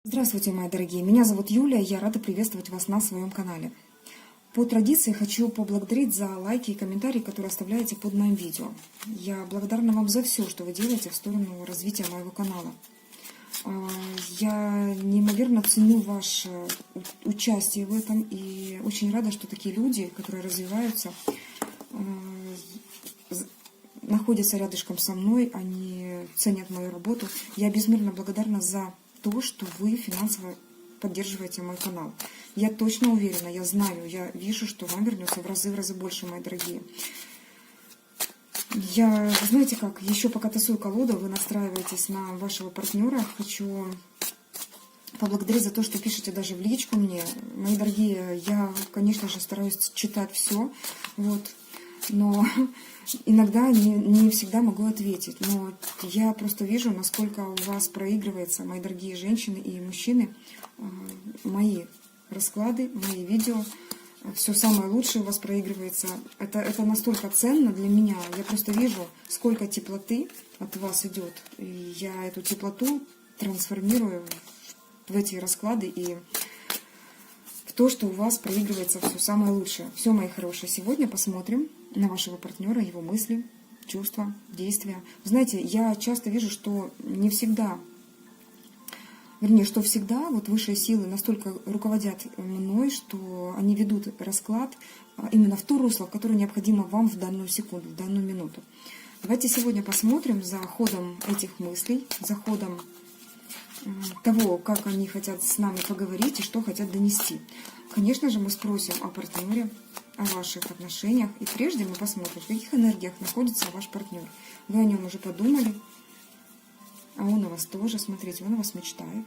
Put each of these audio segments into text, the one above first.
Здравствуйте, мои дорогие! Меня зовут Юлия, я рада приветствовать вас на своем канале. По традиции хочу поблагодарить за лайки и комментарии, которые оставляете под моим видео. Я благодарна вам за все, что вы делаете в сторону развития моего канала. Я неимоверно ценю ваше участие в этом и очень рада, что такие люди, которые развиваются, находятся рядышком со мной, они ценят мою работу. Я безмерно благодарна за то, что вы финансово поддерживаете мой канал. Я точно уверена, я знаю, я вижу, что вам вернется в разы больше, мои дорогие. Знаете как, еще пока тасую колоду, вы настраиваетесь на вашего партнера. Хочу поблагодарить за то, что пишете даже в личку мне. Мои дорогие, я, конечно же, стараюсь читать все, но иногда не всегда могу ответить. Но я просто вижу, насколько у вас проигрывается, мои дорогие женщины и мужчины, мои расклады, мои видео. Все самое лучшее у вас проигрывается. Это настолько ценно для меня. Я просто вижу, сколько теплоты от вас идет. И я эту теплоту трансформирую в эти расклады и в то, что у вас проигрывается все самое лучшее. Все, мои хорошие, сегодня посмотрим на вашего партнера, его мысли, чувства, действия. Знаете, я часто вижу, что не всегда, вернее, что всегда высшие силы настолько руководят мной, что они ведут расклад именно в то русло, которое необходимо вам в данную секунду, в данную минуту. Давайте сегодня посмотрим за ходом этих мыслей, за ходом того, как они хотят с нами поговорить и что хотят донести. Конечно же, мы спросим о партнере, о ваших отношениях. И прежде мы посмотрим, в каких энергиях находится ваш партнер. Вы о нем уже подумали, а он о вас тоже. Смотрите, он о вас мечтает.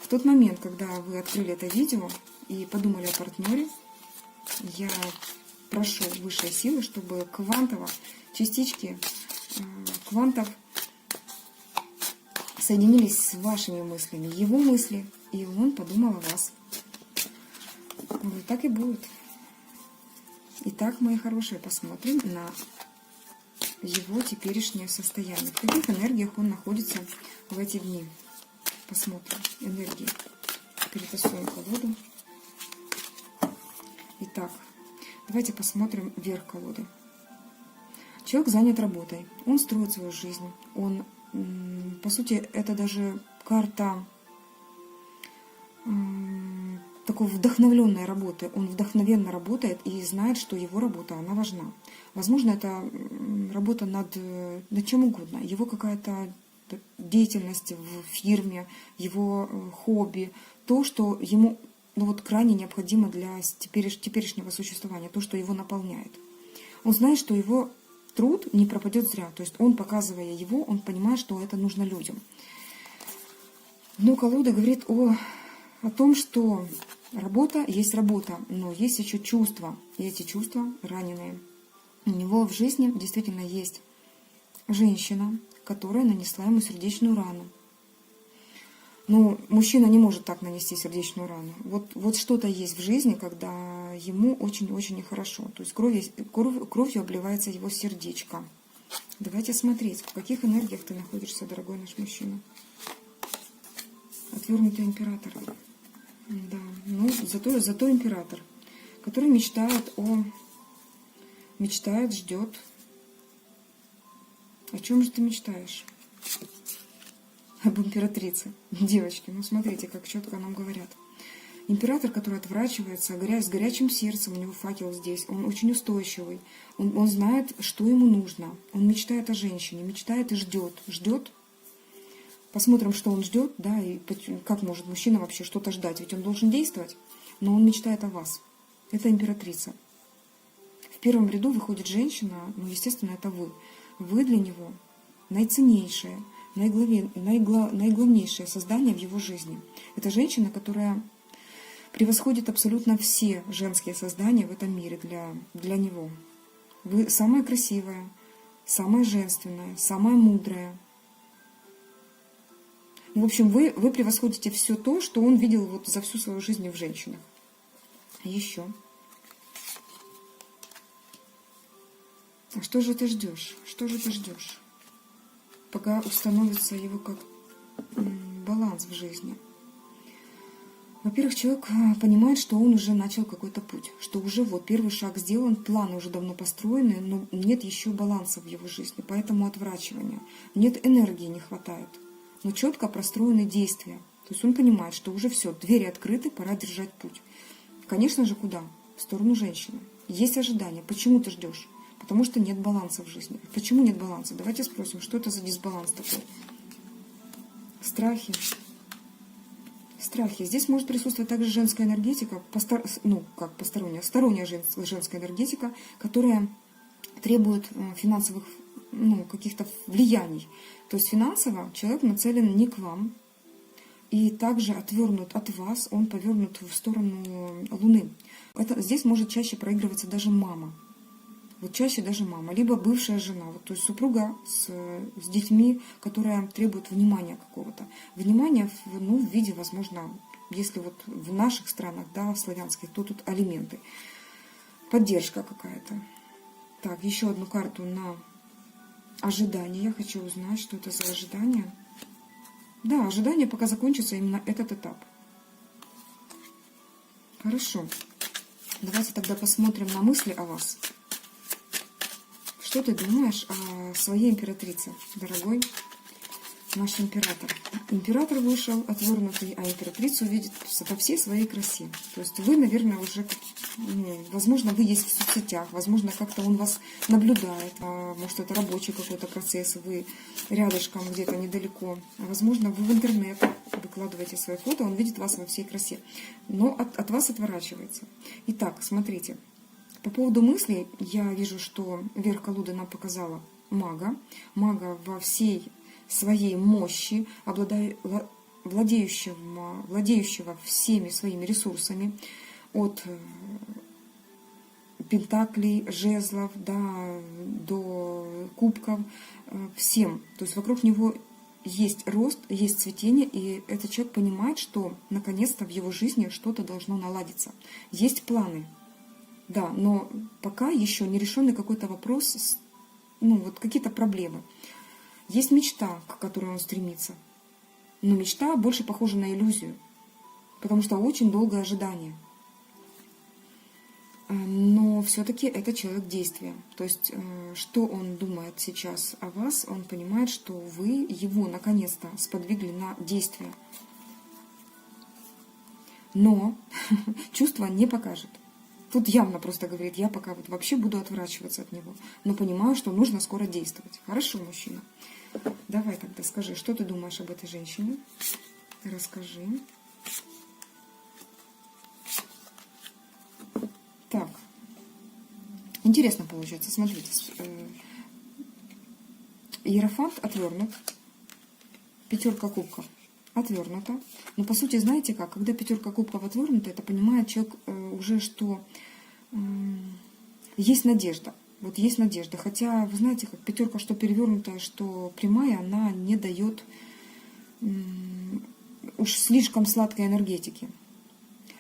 В тот момент, когда вы открыли это видео и подумали о партнере, я прошу высшие силы, чтобы квантово, частички квантов соединились с вашими мыслями, его мысли, и он подумал о вас. Вот так и будет. Итак, мои хорошие, посмотрим на его теперешнее состояние. В каких энергиях он находится в эти дни. Посмотрим энергии. Перетасуем колоду. Итак, давайте посмотрим верх колоды. Человек занят работой. Он строит свою жизнь. Он, по сути, это даже карта такой вдохновленной работы. Он вдохновенно работает и знает, что его работа, она важна. Возможно, это работа над чем угодно. Его какая-то деятельность в фирме, его хобби, то, что ему крайне необходимо для теперешнего существования, то, что его наполняет. Он знает, что его труд не пропадет зря. То есть он, показывая его, он понимает, что это нужно людям. Но колода говорит о том, что работа есть работа, но есть еще чувства. И эти чувства раненые. У него в жизни действительно есть женщина, которая нанесла ему сердечную рану. Но мужчина не может так нанести сердечную рану. Вот что-то есть в жизни, когда ему очень-очень нехорошо. То есть кровью обливается его сердечко. Давайте смотреть, в каких энергиях ты находишься, дорогой наш мужчина. Отвергнутый император. Да, зато император, который мечтает, ждет. О чем же ты мечтаешь? Об императрице. Девочки, смотрите, как четко нам говорят. Император, который отворачивается, с горячим сердцем, у него факел здесь, он очень устойчивый, он знает, что ему нужно. Он мечтает о женщине, мечтает и ждет. Посмотрим, что он ждет, да, и как может мужчина вообще что-то ждать, ведь он должен действовать, но он мечтает о вас. Это императрица. В первом ряду выходит женщина, естественно, это вы. Вы для него наиценнейшее, наиглавнейшее создание в его жизни. Это женщина, которая превосходит абсолютно все женские создания в этом мире для него. Вы самая красивая, самая женственная, самая мудрая. В общем, вы превосходите все то, что он видел за всю свою жизнь в женщинах. Еще. А что же ты ждешь? Что же ты ждешь? Пока установится его как дисбаланс в жизни. Во-первых, человек понимает, что он уже начал какой-то путь, что уже вот первый шаг сделан, планы уже давно построены, но нет еще баланса в его жизни, поэтому отврачивание. Нет энергии, не хватает, но четко простроены действия. То есть он понимает, что уже все, двери открыты, пора держать путь. Конечно же, куда? В сторону женщины. Есть ожидания. Почему ты ждешь? Потому что нет баланса в жизни. Почему нет баланса? Давайте спросим, что это за дисбаланс такой? Страхи. Страхи. Здесь может присутствовать также женская энергетика, как посторонняя, сторонняя женская энергетика, которая требует финансовых каких-то влияний. То есть финансово человек нацелен не к вам, и также отвернут от вас, он повернут в сторону Луны. Здесь может чаще проигрываться даже мама. Вот чаще даже мама, либо бывшая жена, вот, то есть супруга с детьми, которая требует внимания какого-то. Внимания в виде, возможно, если вот в наших странах, да, в славянских, то тут алименты. Поддержка какая-то. Так, еще одну карту на ожидание. Я хочу узнать, что это за ожидание. Да, ожидание, пока закончится именно этот этап. Хорошо. Давайте тогда посмотрим на мысли о вас. Что ты думаешь о своей императрице, дорогой наш император? Император вышел отвернутый, а императрицу видит во всей своей красе. То есть вы, наверное, уже, возможно, вы есть в соцсетях, возможно, как-то он вас наблюдает, может, это рабочий какой-то процесс, вы рядышком где-то недалеко, возможно, вы в интернет выкладываете свои фото, он видит вас во всей красе, но от вас отворачивается. Итак, смотрите. По поводу мыслей, я вижу, что верх колоды нам показала мага. Мага во всей своей мощи, владеющего всеми своими ресурсами, от пентаклей, жезлов, да, до кубков, всем. То есть вокруг него есть рост, есть цветение, и этот человек понимает, что наконец-то в его жизни что-то должно наладиться. Есть планы. Да, но пока еще не решенный какой-то вопрос, какие-то проблемы. Есть мечта, к которой он стремится. Но мечта больше похожа на иллюзию, потому что очень долгое ожидание. Но все-таки это человек действия. То есть, что он думает сейчас о вас, он понимает, что вы его наконец-то сподвигли на действие. Но чувство не покажет. Тут явно просто говорит, я пока вот вообще буду отворачиваться от него, но понимаю, что нужно скоро действовать. Хорошо, мужчина. Давай тогда скажи, что ты думаешь об этой женщине? Расскажи. Так. Интересно получается. Смотрите. Иерофант отвернут. Пятерка кубков отвернута. Но по сути, знаете как, когда пятерка кубков отвернута, это понимает человек уже, что есть надежда. Вот есть надежда. Хотя, вы знаете, как пятерка, что перевернутая, что прямая, она не дает уж слишком сладкой энергетики.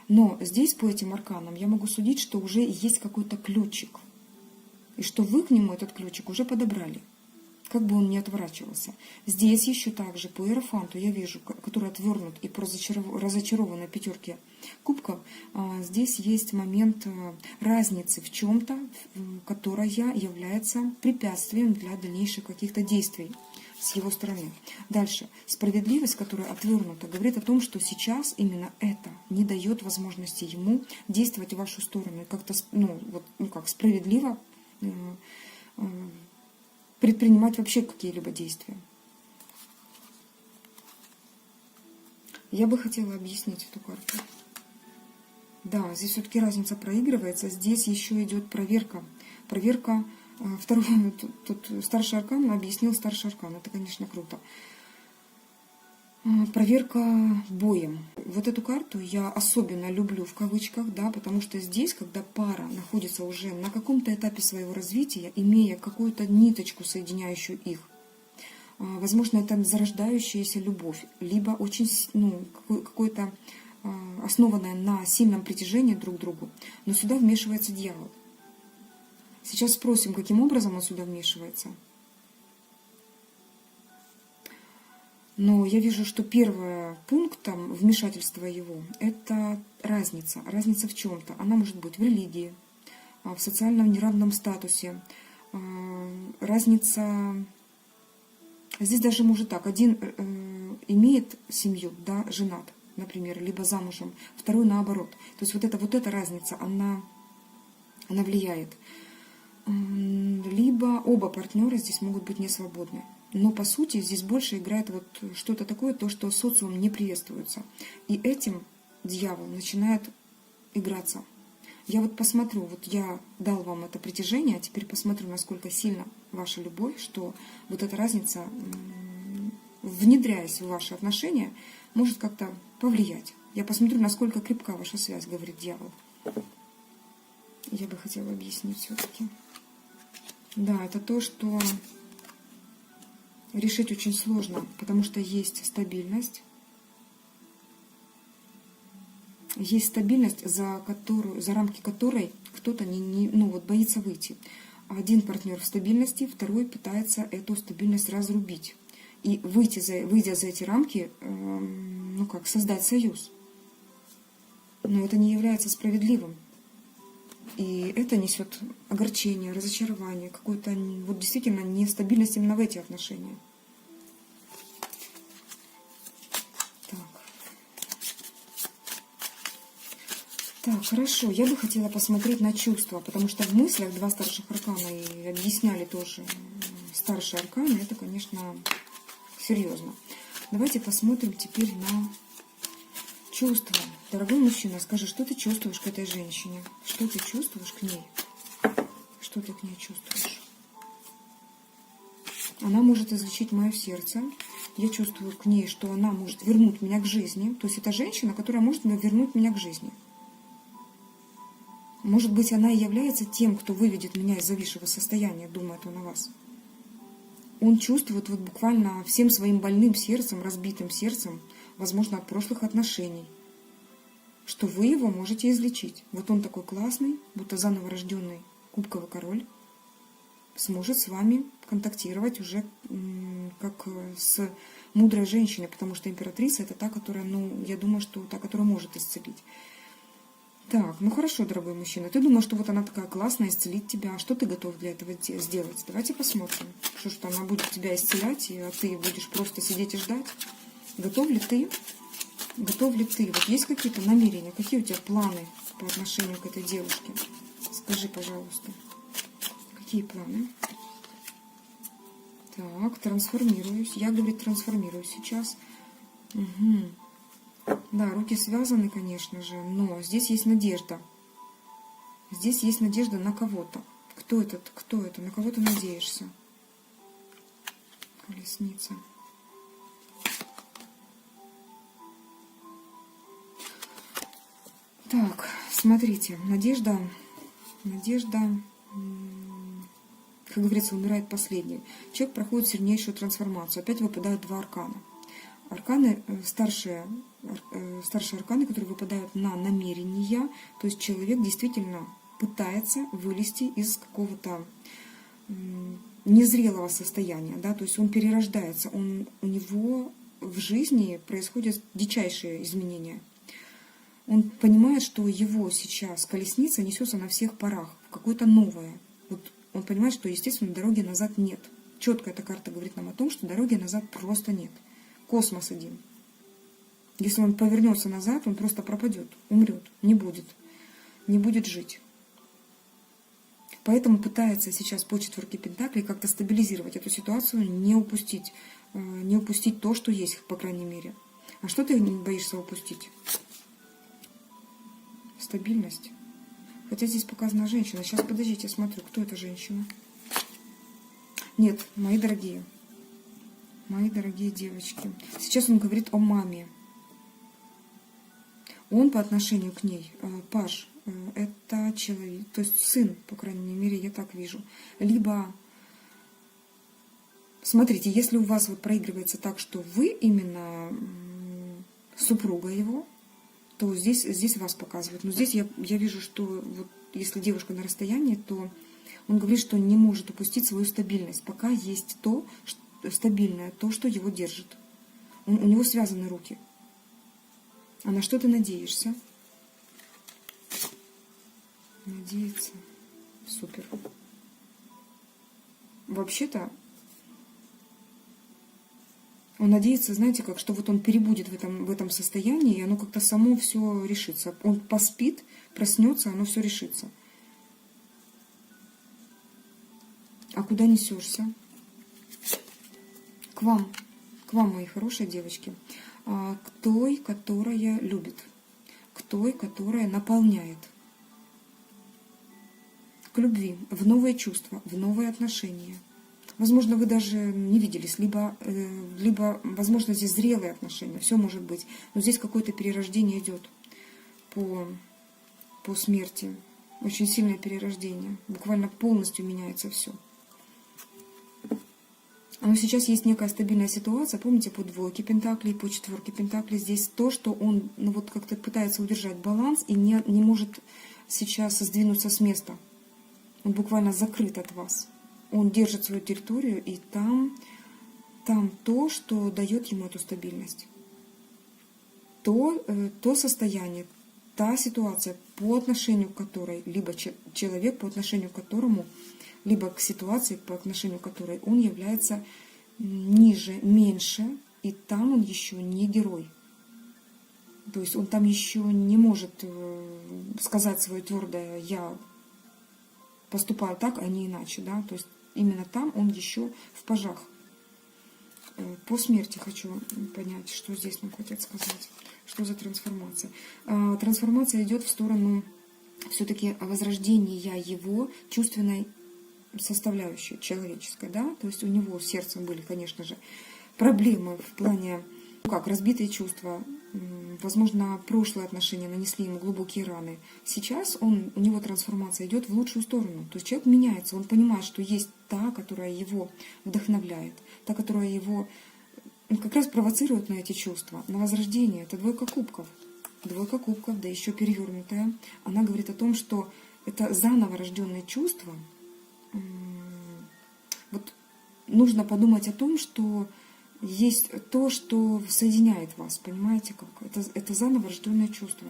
Но здесь по этим арканам я могу судить, что уже есть какой-то ключик. И что вы к нему этот ключик уже подобрали. Как бы он ни отворачивался. Здесь еще также по иерофанту я вижу, который отвернут и по разочарованной пятерке кубков, здесь есть момент разницы в чем-то, которая является препятствием для дальнейших каких-то действий с его стороны. Дальше. Справедливость, которая отвернута, говорит о том, что сейчас именно это не дает возможности ему действовать в вашу сторону. Как-то, справедливо предпринимать вообще какие-либо действия. Я бы хотела объяснить эту карту. Да, здесь все-таки разница проигрывается. Здесь еще идет проверка. Проверка второго. Тут старший аркан объяснил старший аркан. Это, конечно, круто. Проверка боем. Вот эту карту я особенно люблю в кавычках, да, потому что здесь, когда пара находится уже на каком-то этапе своего развития, имея какую-то ниточку, соединяющую их, возможно, это зарождающаяся любовь, либо очень, какое-то основанное на сильном притяжении друг к другу, но сюда вмешивается дьявол. Сейчас спросим, каким образом он сюда вмешивается. Но я вижу, что первым пунктом вмешательства его – это разница. Разница в чем-то. Она может быть в религии, в социальном неравном статусе. Разница... Здесь даже может так. Один имеет семью, да, женат, например, либо замужем, второй наоборот. То есть вот эта разница, она влияет. Либо оба партнера здесь могут быть не свободны. Но по сути здесь больше играет вот что-то такое, то, что социум не приветствуется. И этим дьявол начинает играться. Я вот посмотрю, вот я дал вам это притяжение, а теперь посмотрю, насколько сильна ваша любовь, что вот эта разница, внедряясь в ваши отношения, может как-то повлиять. Я посмотрю, насколько крепка ваша связь, говорит дьявол. Я бы хотела объяснить все-таки. Да, это то, что решить очень сложно, потому что есть стабильность. Есть стабильность, за рамки которой кто-то боится выйти. Один партнер в стабильности, второй пытается эту стабильность разрубить. И выйдя за эти рамки, создать союз. Но это не является справедливым. И это несет огорчение, разочарование, какую-то действительно нестабильность именно в эти отношения. Так, хорошо. Я бы хотела посмотреть на чувства, потому что в мыслях два старших аркана и объясняли тоже старшие арканы. Это, конечно, серьезно. Давайте посмотрим теперь на чувства. Дорогой мужчина, скажи, что ты чувствуешь к этой женщине? Что ты чувствуешь к ней? Что ты к ней чувствуешь? Она может излечить мое сердце. Я чувствую к ней, что она может вернуть меня к жизни. То есть это женщина, которая может вернуть меня к жизни. Может быть, она и является тем, кто выведет меня из зависшего состояния, думает он о вас. Он чувствует вот буквально всем своим больным сердцем, разбитым сердцем, возможно, от прошлых отношений, что вы его можете излечить. Вот он такой классный, будто заново рожденный кубковый король, сможет с вами контактировать уже как с мудрой женщиной, потому что императрица — это та, которая, я думаю, что та, которая может исцелить. Так, хорошо, дорогой мужчина. Ты думаешь, что вот она такая классная, исцелит тебя. А что ты готов для этого сделать? Давайте посмотрим. Что она будет тебя исцелять, а ты будешь просто сидеть и ждать? Готов ли ты? Готов ли ты? Вот есть какие-то намерения? Какие у тебя планы по отношению к этой девушке? Скажи, пожалуйста. Какие планы? Так, трансформируюсь. Я, говорит, трансформируюсь сейчас. Угу. Да, руки связаны, конечно же, но здесь есть надежда. Здесь есть надежда на кого-то. Кто это? На кого ты надеешься? Колесница. Так, смотрите, надежда, как говорится, умирает последней. Человек проходит сильнейшую трансформацию. Опять выпадают два аркана. Арканы, старшие арканы, которые выпадают на намерения, то есть человек действительно пытается вылезти из какого-то незрелого состояния, да, то есть он перерождается, у него в жизни происходят дичайшие изменения. Он понимает, что его сейчас колесница несется на всех парах, в какое-то новое. Вот он понимает, что, естественно, дороги назад нет. Четко эта карта говорит нам о том, что дороги назад просто нет. Космос один. Если он повернется назад, он просто пропадет, умрет, не будет жить. Поэтому пытается сейчас по четверке пентаклей как-то стабилизировать эту ситуацию, не упустить то, что есть, по крайней мере. А что ты боишься упустить? Стабильность. Хотя здесь показана женщина. Сейчас, подождите, смотрю, кто эта женщина. Нет, мои дорогие девочки. Сейчас он говорит о маме. Он по отношению к ней, паж, это человек, то есть сын, по крайней мере, я так вижу. Либо, смотрите, если у вас вот проигрывается так, что вы именно супруга его, то здесь вас показывают. Но здесь я вижу, что вот если девушка на расстоянии, то он говорит, что не может упустить свою стабильность, пока есть то, стабильное, то, что его держит. у него связаны руки. А на что ты надеешься? Надеяться. Супер. Вообще-то, он надеется, знаете, как, что вот он перебудет в этом состоянии, и оно как-то само все решится. Он поспит, проснется, оно все решится. А куда несешься? К вам, мои хорошие девочки, к той, которая любит, к той, которая наполняет, к любви, в новые чувства, в новые отношения. Возможно, вы даже не виделись, либо, возможно, здесь зрелые отношения, все может быть. Но здесь какое-то перерождение идет по смерти. Очень сильное перерождение. Буквально полностью меняется все. Но сейчас есть некая стабильная ситуация. Помните, по двойке пентаклей, по четверке пентаклей. Здесь то, что он вот как-то пытается удержать баланс и не может сейчас сдвинуться с места. Он буквально закрыт от вас. Он держит свою территорию, и там то, что дает ему эту стабильность. То состояние, та ситуация, по отношению к которой, либо человек, по отношению к которому, либо к ситуации, по отношению к которой он является ниже, меньше, и там он еще не герой. То есть он там еще не может сказать свое твердое «я поступаю так, а не иначе». Да? То есть именно там он еще в пажах. По смерти хочу понять, что здесь нам хотят сказать. Что за трансформация? Трансформация идет в сторону все-таки возрождения его чувственной составляющей, человеческой. Да? То есть у него с сердцем были, конечно же, проблемы в плане, разбитые чувства. Возможно, прошлые отношения нанесли ему глубокие раны. Сейчас у него трансформация идет в лучшую сторону. То есть человек меняется, он понимает, что есть та, которая его вдохновляет, та, которая его как раз провоцирует на эти чувства, на возрождение. Это двойка кубков. Двойка кубков, да еще перевернутая. Она говорит о том, что это заново рожденные чувства. Вот нужно подумать о том, что есть то, что соединяет вас, понимаете как? Это заново рожденное чувство.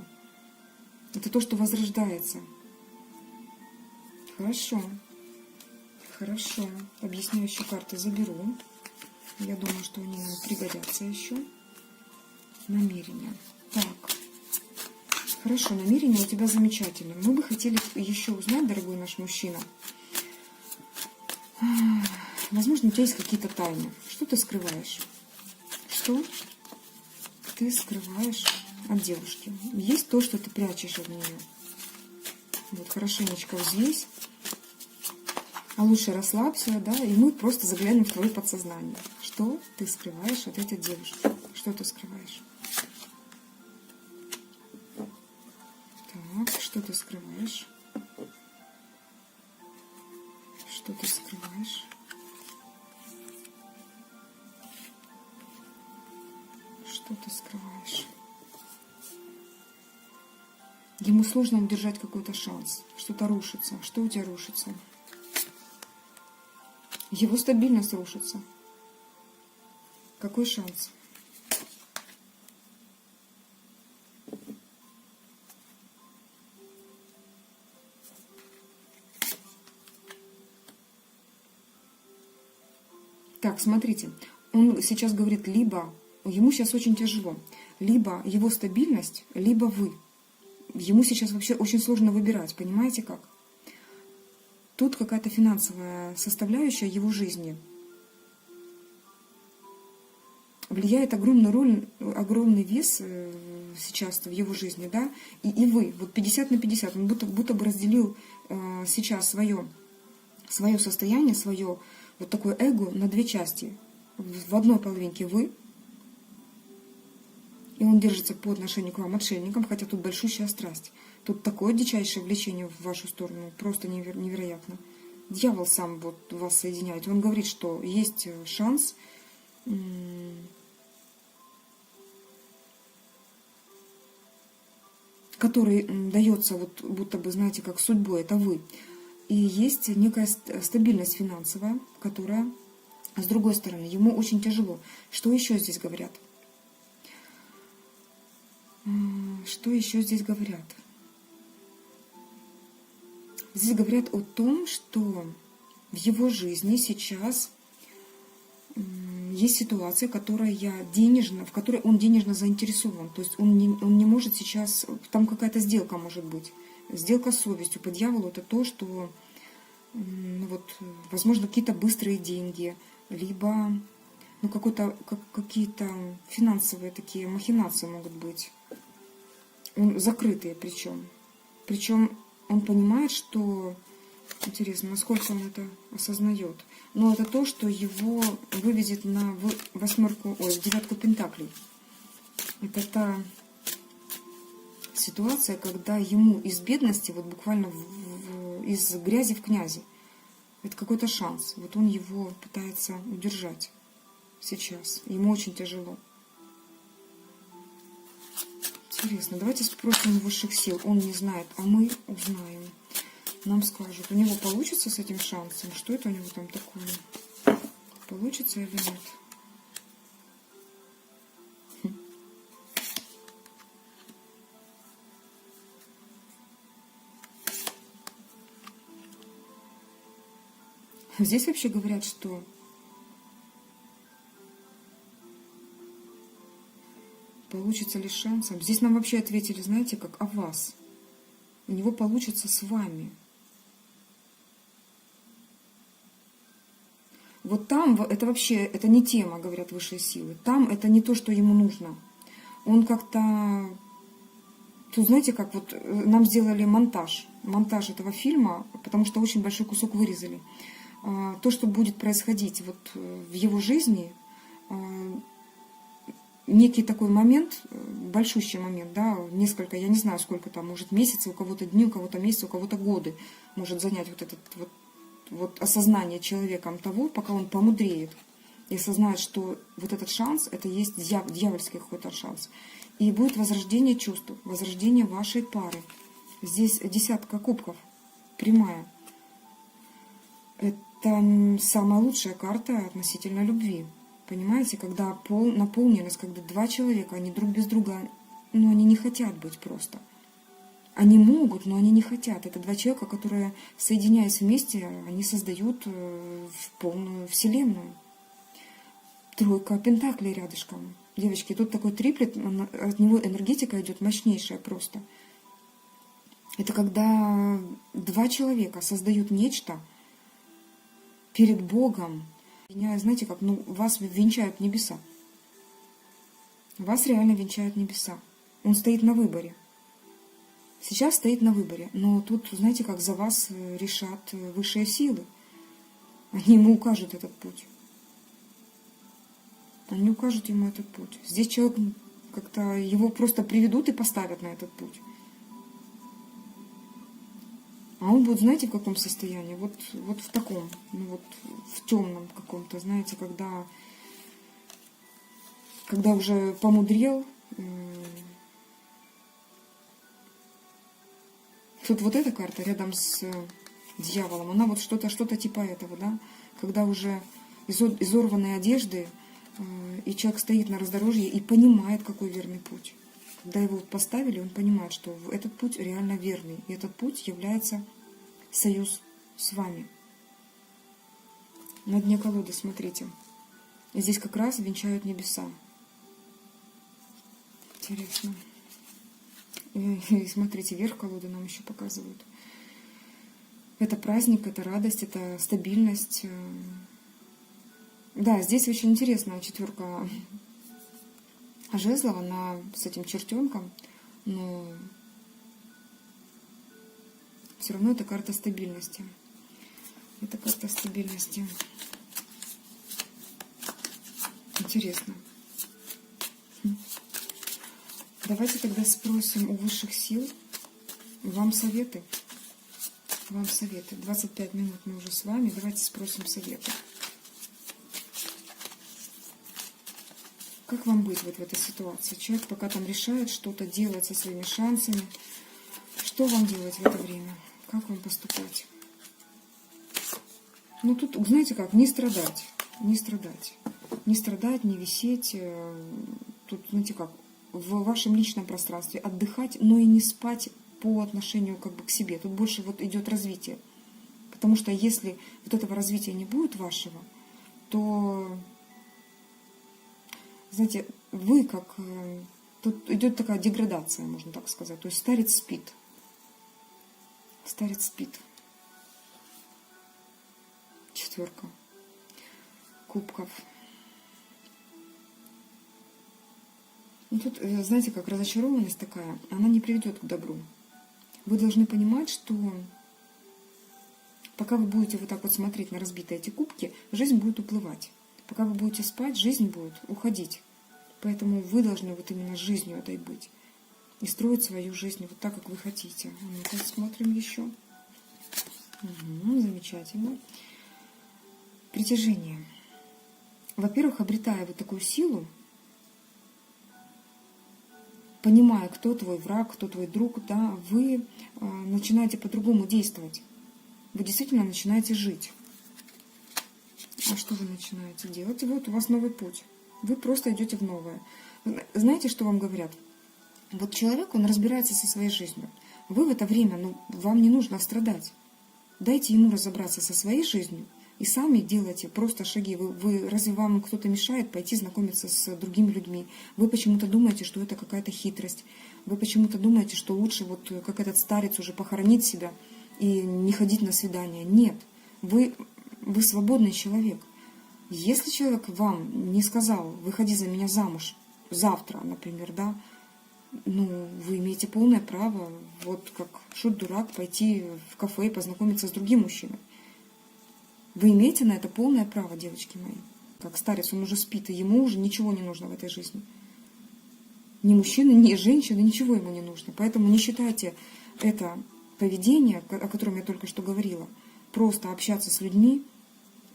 Это то, что возрождается. Хорошо. Хорошо. Объясняющие карты заберу. Я думаю, что они нам пригодятся еще. Намерения. Так. Хорошо, намерения у тебя замечательные. Мы бы хотели еще узнать, дорогой наш мужчина. Возможно, у тебя есть какие-то тайны. Что ты скрываешь? Что ты скрываешь от девушки? Есть то, что ты прячешь от нее. Вот, хорошенечко взвесь. А лучше расслабься, да, и мы просто заглянем в твое подсознание. Что ты скрываешь от этой девушки? Что ты скрываешь? Так, что ты скрываешь? Что ты скрываешь? Что ты скрываешь? Ему сложно удержать какой-то шанс. Что-то рушится. Что у тебя рушится? Его стабильность рушится. Какой шанс? Так, смотрите. Он сейчас говорит, либо ему сейчас очень тяжело, либо его стабильность, либо вы. Ему сейчас вообще очень сложно выбирать, понимаете как? Тут какая-то финансовая составляющая его жизни влияет огромную роль, огромный вес сейчас в его жизни, да? И вы, вот 50 на 50, он будто бы разделил сейчас свое состояние, свое вот такое эго на две части. В одной половинке вы, и он держится по отношению к вам отшельникам, хотя тут большущая страсть. Тут такое дичайшее влечение в вашу сторону, просто невероятно. Дьявол сам вот вас соединяет. Он говорит, что есть шанс, который дается вот будто бы, знаете, как судьбой, это вы. И есть некая стабильность финансовая, которая, с другой стороны, ему очень тяжело. Что еще здесь говорят? Что еще здесь говорят? Здесь говорят о том, что в его жизни сейчас есть ситуация, в которой он денежно заинтересован. То есть он не может сейчас... Там какая-то сделка может быть. Сделка с совестью. По дьяволу это то, что, возможно, какие-то быстрые деньги, либо какие-то финансовые такие махинации могут быть. Закрытые причем. Причем он понимает, что... Интересно, насколько он это осознает. Но это то, что его выведет на девятку пентаклей. Это та ситуация, когда ему из бедности, вот буквально из грязи в князи. Это какой-то шанс. Вот он его пытается удержать сейчас. Ему очень тяжело. Интересно, давайте спросим у высших сил. Он не знает, а мы узнаем. Нам скажут, у него получится с этим шансом? Что это у него там такое? Получится или нет? Здесь вообще говорят, что получится ли шансом. Здесь нам вообще ответили, знаете, как о вас. У него получится с вами. Вот там, это вообще, это не тема, говорят высшие силы. Там это не то, что ему нужно. Он как-то... Тут знаете, как вот нам сделали монтаж этого фильма, потому что очень большой кусок вырезали. То, что будет происходить вот в его жизни, некий такой момент, большущий момент, да, несколько, я не знаю, сколько там, может, месяцев, у кого-то дни, у кого-то месяцы, у кого-то годы может занять вот этот вот осознание человеком того, пока он помудреет и осознает, что вот этот шанс, это есть дьявольский какой-то шанс. И будет возрождение чувств, возрождение вашей пары. Здесь десятка кубков, прямая. Это самая лучшая карта относительно любви. Понимаете, когда наполненность, когда два человека, они друг без друга, они не хотят быть просто. Они могут, но они не хотят. Это два человека, которые, соединяясь вместе, они создают полную вселенную. Тройка пентаклей рядышком. Девочки, тут такой триплет, от него энергетика идет мощнейшая просто. Это когда два человека создают нечто перед Богом. Знаете, как вас венчают небеса. Вас реально венчают небеса. Он стоит на выборе. Сейчас стоит на выборе. Но тут, знаете, как за вас решат высшие силы. Они ему укажут этот путь. Они укажут ему этот путь. Здесь человек как-то его просто приведут и поставят на этот путь. А он будет, знаете, в каком состоянии? Вот в таком, в темном каком-то, знаете, когда уже помудрел. Тут вот эта карта рядом с дьяволом, она вот что-то типа этого, да? Когда уже изорванные одежды, и человек стоит на раздорожье и понимает, какой верный путь. Когда его поставили, он понимает, что этот путь реально верный. И этот путь является союз с вами. На дне колоды, смотрите. И здесь как раз венчают небеса. Интересно. И смотрите, верх колоды нам еще показывают. Это праздник, это радость, это стабильность. Да, здесь очень интересная четверка жезлов, она с этим чертенком, но все равно это карта стабильности. Это карта стабильности. Интересно. Давайте тогда спросим у высших сил. Вам советы? Вам советы. 25 минут мы уже с вами. Давайте спросим советы. Как вам быть вот в этой ситуации? Человек пока там решает что-то делать со своими шансами. Что вам делать в это время? Как вам поступать? Ну тут, знаете как, не страдать. Не страдать. Не страдать, не висеть. Тут, знаете как, в вашем личном пространстве, отдыхать, но и не спать по отношению как бы к себе. Тут больше вот идет развитие. Потому что если вот этого развития не будет вашего, то, знаете, вы как... Тут идет такая деградация, можно так сказать. То есть старец спит. Старец спит. 4 кубков. Ну тут, знаете, как разочарованность такая, она не приведет к добру. Вы должны понимать, что пока вы будете вот так вот смотреть на разбитые эти кубки, жизнь будет уплывать. Пока вы будете спать, жизнь будет уходить. Поэтому вы должны вот именно с жизнью этой быть. И строить свою жизнь вот так, как вы хотите. Ну-ка, смотрим еще. Угу, замечательно. Притяжение. Во-первых, обретая вот такую силу, понимая, кто твой враг, кто твой друг, да, вы начинаете по-другому действовать. Вы действительно начинаете жить. А что вы начинаете делать? И вот у вас новый путь. Вы просто идете в новое. Знаете, что вам говорят? Вот человек, он разбирается со своей жизнью. Вы в это время, вам не нужно страдать. Дайте ему разобраться со своей жизнью и сами делайте просто шаги. Разве вам кто-то мешает пойти знакомиться с другими людьми? Вы почему-то думаете, что это какая-то хитрость. Вы почему-то думаете, что лучше, вот как этот старец, уже похоронить себя и не ходить на свидания. Нет. Вы свободный человек. Если человек вам не сказал, выходи за меня замуж завтра, например, да, вы имеете полное право, вот как шут-дурак, пойти в кафе и познакомиться с другим мужчиной. Вы имеете на это полное право, девочки мои. Как старец, он уже спит, и ему уже ничего не нужно в этой жизни. Ни мужчины, ни женщины, ничего ему не нужно. Поэтому не считайте это поведение, о котором я только что говорила, просто общаться с людьми,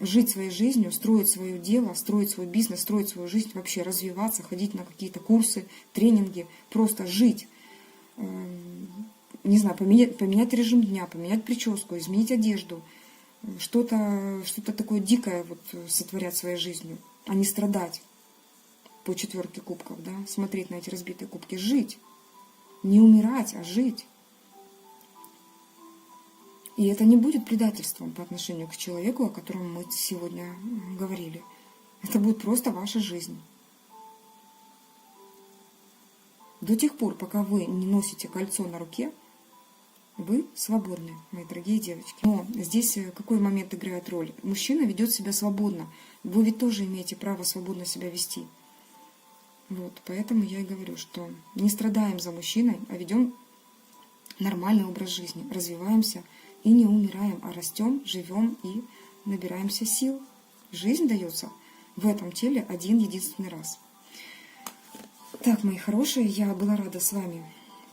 жить своей жизнью, строить свое дело, строить свой бизнес, строить свою жизнь, вообще развиваться, ходить на какие-то курсы, тренинги, просто жить. Не знаю, поменять режим дня, поменять прическу, изменить одежду, что-то такое дикое вот сотворять своей жизнью, а не страдать по 4 кубков, да, смотреть на эти разбитые кубки, жить, не умирать, а жить. И это не будет предательством по отношению к человеку, о котором мы сегодня говорили. Это будет просто ваша жизнь. До тех пор, пока вы не носите кольцо на руке, вы свободны, мои дорогие девочки. Но здесь какой момент играет роль? Мужчина ведет себя свободно. Вы ведь тоже имеете право свободно себя вести. Вот, поэтому я и говорю, что не страдаем за мужчиной, а ведем нормальный образ жизни, развиваемся и не умираем, а растем, живем и набираемся сил. Жизнь дается в этом теле один единственный раз. Так, мои хорошие, я была рада с вами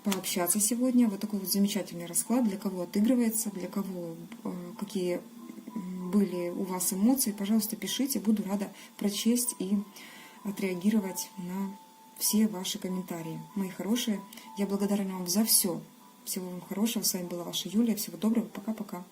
пообщаться сегодня. Вот такой вот замечательный расклад, для кого отыгрывается, для кого какие были у вас эмоции. Пожалуйста, пишите, буду рада прочесть и отреагировать на все ваши комментарии. Мои хорошие, я благодарна вам за все. Всего вам хорошего. С вами была ваша Юлия. Всего доброго. Пока-пока.